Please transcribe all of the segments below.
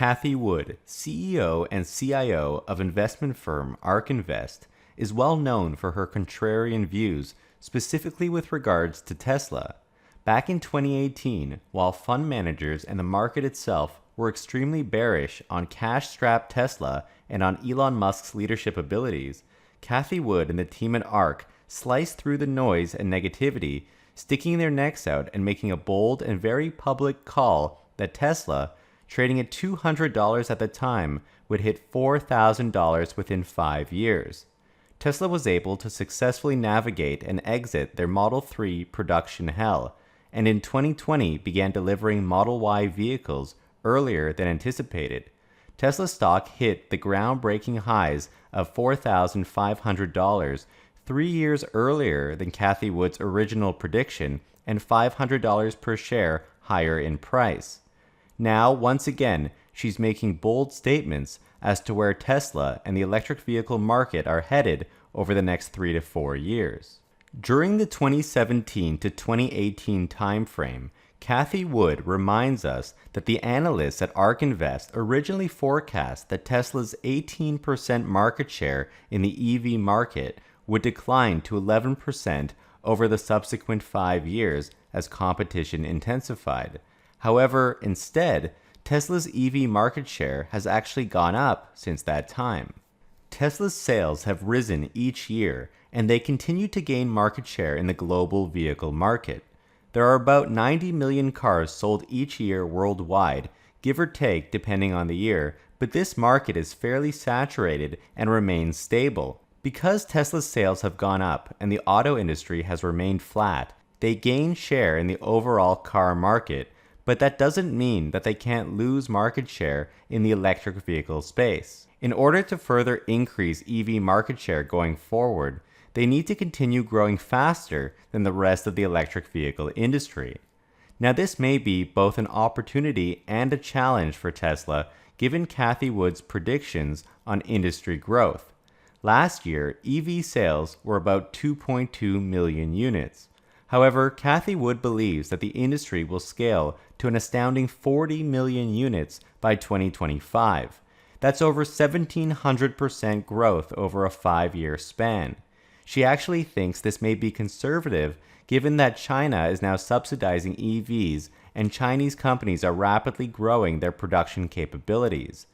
Cathie Wood, CEO and CIO of investment firm ARK Invest, is well known for her contrarian views, specifically with regards to Tesla. Back in 2018, while fund managers and the market itself were extremely bearish on cash-strapped Tesla and on Elon Musk's leadership abilities, Cathie Wood and the team at ARK sliced through the noise and negativity, sticking their necks out and making a bold and very public call that Tesla, trading at $200 at the time, would hit $4,000 within 5 years. Tesla was able to successfully navigate and exit their Model 3 production hell, and in 2020 began delivering Model Y vehicles earlier than anticipated. Tesla stock hit the groundbreaking highs of $4,500 3 years earlier than Cathie Wood's original prediction and $500 per share higher in price. Now, once again, she's making bold statements as to where Tesla and the electric vehicle market are headed over the next 3 to 4 years. During the 2017 to 2018 timeframe, Cathie Wood reminds us that the analysts at ARK Invest originally forecast that Tesla's 18% market share in the EV market would decline to 11% over the subsequent 5 years as competition intensified. However, instead, Tesla's EV market share has actually gone up since that time. Tesla's sales have risen each year, and they continue to gain market share in the global vehicle market. There are about 90 million cars sold each year worldwide, give or take depending on the year, but this market is fairly saturated and remains stable. Because Tesla's sales have gone up and the auto industry has remained flat, they gain share in the overall car market, but that doesn't mean that they can't lose market share in the electric vehicle space. In order to further increase EV market share going forward, they need to continue growing faster than the rest of the electric vehicle industry. Now, this may be both an opportunity and a challenge for Tesla, given Cathie Wood's predictions on industry growth. Last year, EV sales were about 2.2 million units. However, Cathie Wood believes that the industry will scale to an astounding 40 million units by 2025. That's over 1,700% growth over a 5-year span. She actually thinks this may be conservative given that China is now subsidizing EVs and Chinese companies are rapidly growing their production capabilities.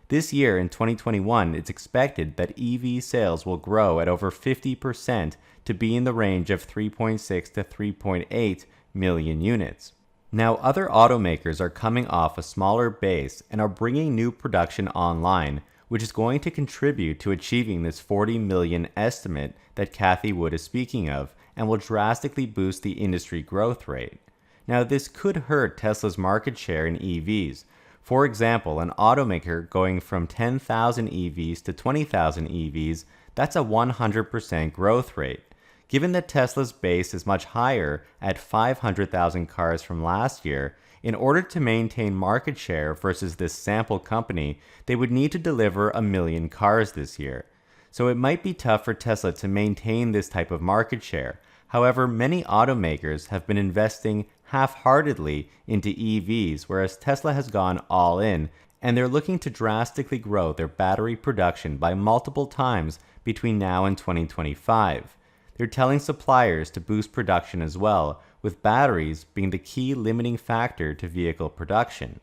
This year, in 2021, it's expected that EV sales will grow at over 50% to be in the range of 3.6 to 3.8 million units. Now, other automakers are coming off a smaller base and are bringing new production online, which is going to contribute to achieving this 40 million estimate that Cathie Wood is speaking of and will drastically boost the industry growth rate. Now, this could hurt Tesla's market share in EVs. For example, an automaker going from 10,000 EVs to 20,000 EVs, that's a 100% growth rate. Given that Tesla's base is much higher at 500,000 cars from last year, in order to maintain market share versus this sample company, they would need to deliver 1 million cars this year. So it might be tough for Tesla to maintain this type of market share. However, many automakers have been investing half-heartedly into EVs, whereas Tesla has gone all in, and they're looking to drastically grow their battery production by multiple times between now and 2025. They're telling suppliers to boost production as well, with batteries being the key limiting factor to vehicle production.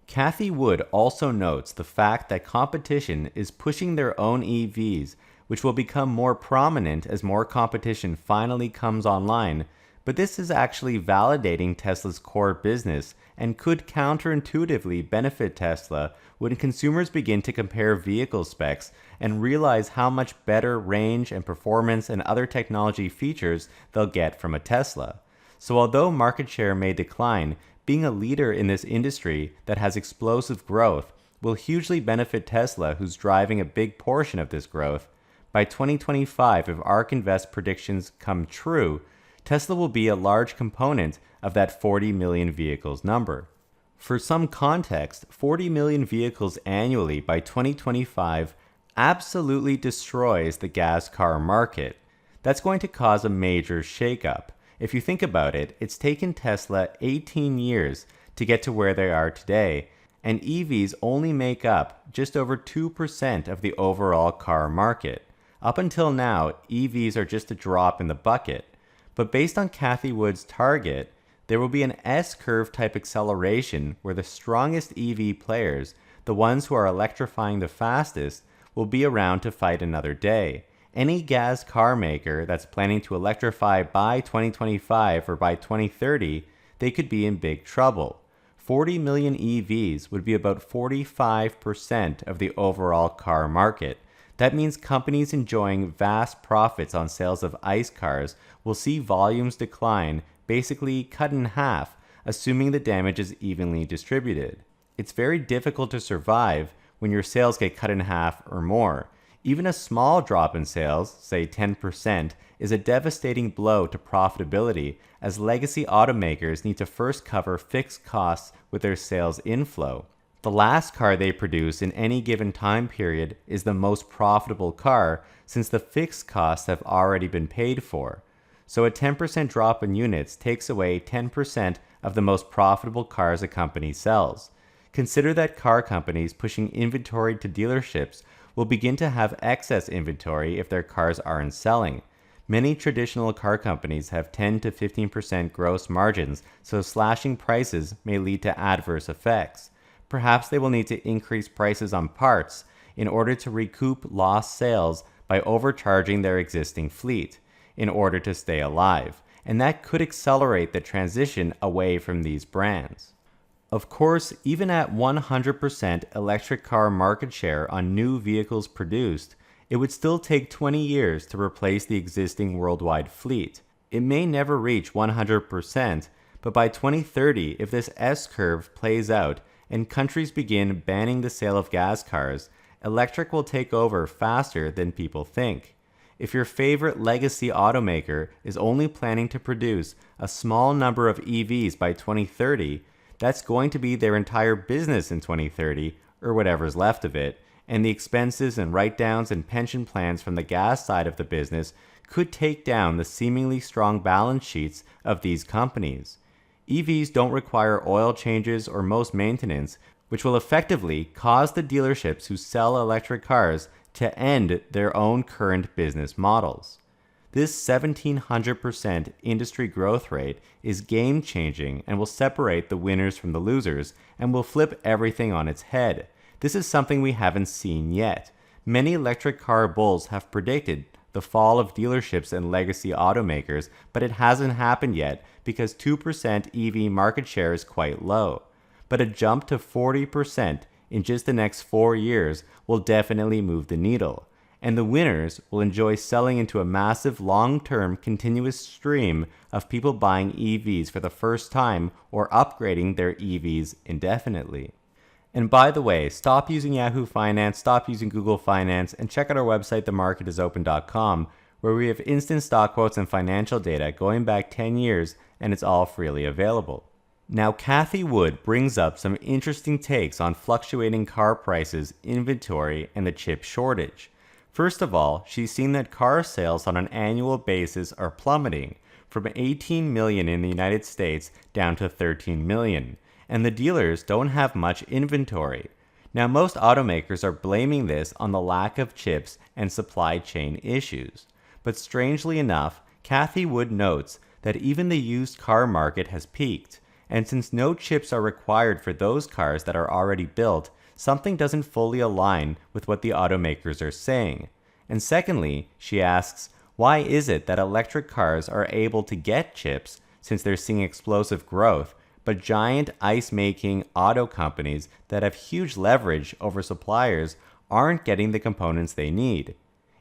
Cathie Wood also notes the fact that competition is pushing their own EVs, which will become more prominent as more competition finally comes online, but this is actually validating Tesla's core business and could counterintuitively benefit Tesla when consumers begin to compare vehicle specs and realize how much better range and performance and other technology features they'll get from a Tesla. So although market share may decline, being a leader in this industry that has explosive growth will hugely benefit Tesla, who's driving a big portion of this growth. By 2025, if ARK Invest predictions come true, Tesla will be a large component of that 40 million vehicles number. For some context, 40 million vehicles annually by 2025 absolutely destroys the gas car market. That's going to cause a major shakeup. If you think about it, it's taken Tesla 18 years to get to where they are today, and EVs only make up just over 2% of the overall car market. Up until now, EVs are just a drop in the bucket, but based on Cathie Wood's target, there will be an S-curve type acceleration where the strongest EV players, the ones who are electrifying the fastest, will be around to fight another day. Any gas car maker that's planning to electrify by 2025 or by 2030, they could be in big trouble. 40 million EVs would be about 45% of the overall car market. That means companies enjoying vast profits on sales of ICE cars will see volumes decline, basically cut in half, assuming the damage is evenly distributed. It's very difficult to survive when your sales get cut in half or more. Even a small drop in sales, say 10%, is a devastating blow to profitability, as legacy automakers need to first cover fixed costs with their sales inflow. The last car they produce in any given time period is the most profitable car, since the fixed costs have already been paid for. So a 10% drop in units takes away 10% of the most profitable cars a company sells. Consider that car companies pushing inventory to dealerships will begin to have excess inventory if their cars aren't selling. Many traditional car companies have 10 to 15% gross margins, so slashing prices may lead to adverse effects. Perhaps they will need to increase prices on parts in order to recoup lost sales by overcharging their existing fleet in order to stay alive, and that could accelerate the transition away from these brands. Of course, even at 100% electric car market share on new vehicles produced, it would still take 20 years to replace the existing worldwide fleet. It may never reach 100%, but by 2030, if this S-curve plays out and countries begin banning the sale of gas cars, electric will take over faster than people think. If your favorite legacy automaker is only planning to produce a small number of EVs by 2030, that's going to be their entire business in 2030, or whatever's left of it, and the expenses and write-downs and pension plans from the gas side of the business could take down the seemingly strong balance sheets of these companies. EVs don't require oil changes or most maintenance, which will effectively cause the dealerships who sell electric cars to end their own current business models. This 1,700% industry growth rate is game-changing and will separate the winners from the losers and will flip everything on its head. This is something we haven't seen yet. Many electric car bulls have predicted the fall of dealerships and legacy automakers, but it hasn't happened yet because 2% EV market share is quite low. But a jump to 40% in just the next 4 years will definitely move the needle. And the winners will enjoy selling into a massive long-term continuous stream of people buying EVs for the first time or upgrading their EVs indefinitely. And by the way, stop using Yahoo Finance, stop using Google Finance, and check out our website, themarketisopen.com, where we have instant stock quotes and financial data going back 10 years, and it's all freely available. Now, Cathie Wood brings up some interesting takes on fluctuating car prices, inventory, and the chip shortage. First of all, she's seen that car sales on an annual basis are plummeting from 18 million in the United States down to 13 million, and the dealers don't have much inventory. Now, most automakers are blaming this on the lack of chips and supply chain issues. But strangely enough, Cathie Wood notes that even the used car market has peaked, and since no chips are required for those cars that are already built, something doesn't fully align with what the automakers are saying. And secondly, she asks, why is it that electric cars are able to get chips since they're seeing explosive growth, but giant ICE-making auto companies that have huge leverage over suppliers aren't getting the components they need?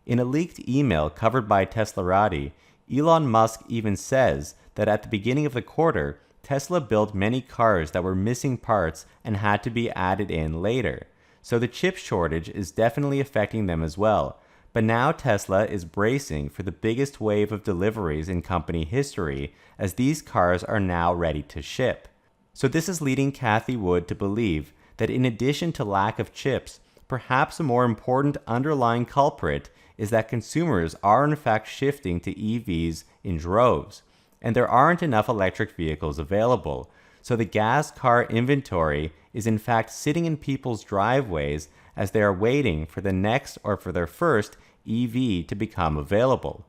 In a leaked email covered by Teslarati, Elon Musk even says that at the beginning of the quarter, Tesla built many cars that were missing parts and had to be added in later. So the chip shortage is definitely affecting them as well. But now Tesla is bracing for the biggest wave of deliveries in company history, as these cars are now ready to ship. So this is leading Cathie Wood to believe that in addition to lack of chips, perhaps a more important underlying culprit is that consumers are in fact shifting to EVs in droves, and there aren't enough electric vehicles available. so the gas car inventory is in fact sitting in people's driveways as they are waiting for the next or for their first EV to become available.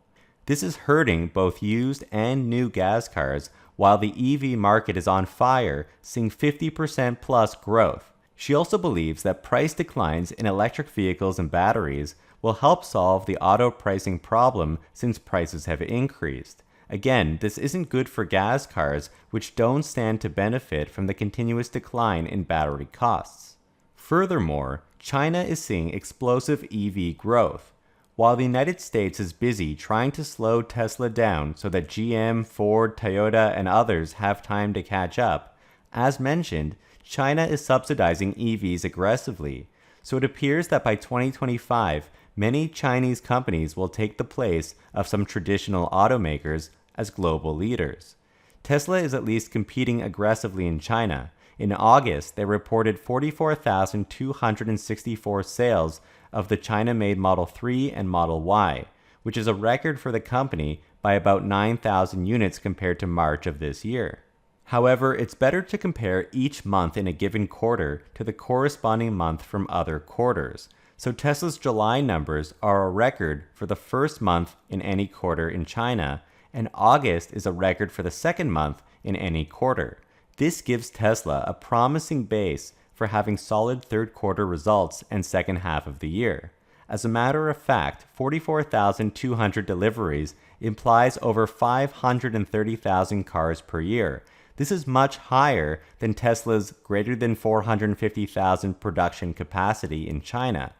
This is hurting both used and new gas cars, while the EV market is on fire, seeing 50% plus growth. She also believes that price declines in electric vehicles and batteries will help solve the auto pricing problem since prices have increased. Again, this isn't good for gas cars, which don't stand to benefit from the continuous decline in battery costs. Furthermore, China is seeing explosive EV growth. While the United States is busy trying to slow Tesla down so that GM, Ford, Toyota, and others have time to catch up, as mentioned, China is subsidizing EVs aggressively, so it appears that by 2025, many Chinese companies will take the place of some traditional automakers as global leaders. Tesla is at least competing aggressively in China. In August, they reported 44,264 sales of the China-made Model 3 and Model Y, which is a record for the company by about 9,000 units compared to March of this year. However, it's better to compare each month in a given quarter to the corresponding month from other quarters. So Tesla's July numbers are a record for the first month in any quarter in China, and August is a record for the second month in any quarter. This gives Tesla a promising base for having solid third quarter results and second half of the year. As a matter of fact, 44,200 deliveries implies over 530,000 cars per year. This is much higher than Tesla's greater than 450,000 production capacity in China.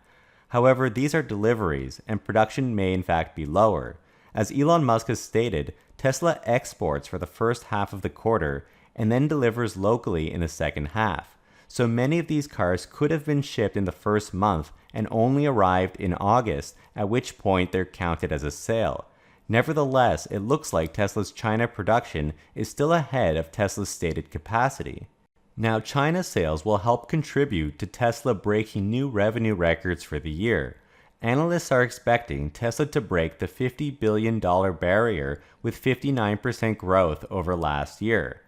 However, these are deliveries, and production may in fact be lower. As Elon Musk has stated, Tesla exports for the first half of the quarter and then delivers locally in the second half. So many of these cars could have been shipped in the first month and only arrived in August, at which point they're counted as a sale. Nevertheless, it looks like Tesla's China production is still ahead of Tesla's stated capacity. Now, China sales will help contribute to Tesla breaking new revenue records for the year. Analysts are expecting Tesla to break the $50 billion barrier with 59% growth over last year.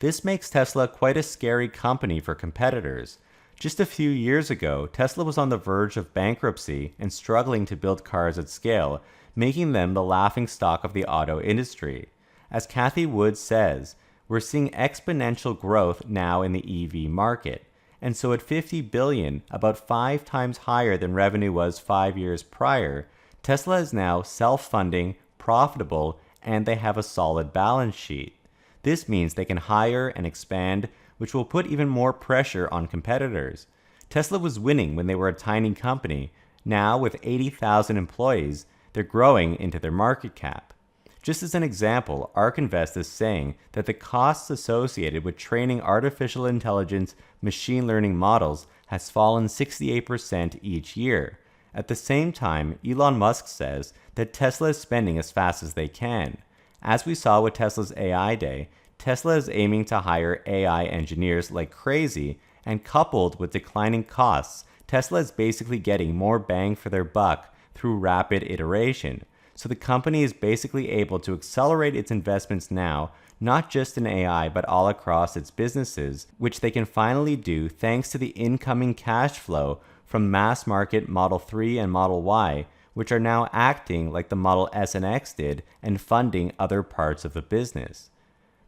This makes Tesla quite a scary company for competitors. Just a few years ago, Tesla was on the verge of bankruptcy and struggling to build cars at scale, making them the laughingstock of the auto industry. As Cathie Wood says, we're seeing exponential growth now in the EV market. And so at $50 billion, about 5 times higher than revenue was 5 years prior, Tesla is now self-funding, profitable, and they have a solid balance sheet. This means they can hire and expand, which will put even more pressure on competitors. Tesla was winning when they were a tiny company. Now, with 80,000 employees, they're growing into their market cap. Just as an example, ARK Invest is saying that the costs associated with training artificial intelligence machine learning models has fallen 68% each year. At the same time, Elon Musk says that Tesla is spending as fast as they can. As we saw with Tesla's AI Day, Tesla is aiming to hire AI engineers like crazy, and coupled with declining costs, Tesla is basically getting more bang for their buck through rapid iteration. So the company is basically able to accelerate its investments now, not just in AI, but all across its businesses, which they can finally do thanks to the incoming cash flow from mass market Model 3 and Model Y, which are now acting like the Model S and X did and funding other parts of the business.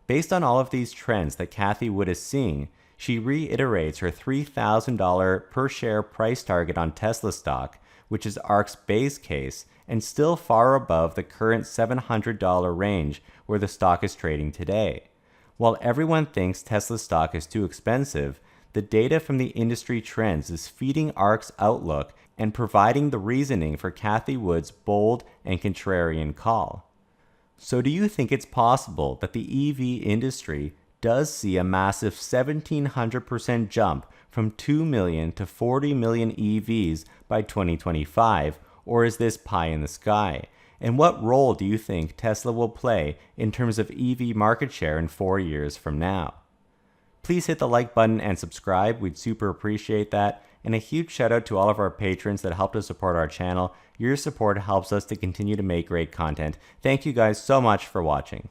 Based on all of these trends that Cathie Wood is seeing, she reiterates her $3,000 per share price target on Tesla stock, which is ARK's base case, and still far above the current $700 range where the stock is trading today. While everyone thinks Tesla stock is too expensive, the data from the industry trends is feeding ARK's outlook and providing the reasoning for Cathie Wood's bold and contrarian call. So do you think it's possible that the EV industry does see a massive 1,700% jump from 2 million to 40 million EVs by 2025, or is this pie in the sky? And what role do you think Tesla will play in terms of EV market share in 4 years from now? Please hit the like button and subscribe. We'd super appreciate that. And a huge shout out to all of our patrons that helped us support our channel. Your support helps us to continue to make great content. Thank you guys so much for watching.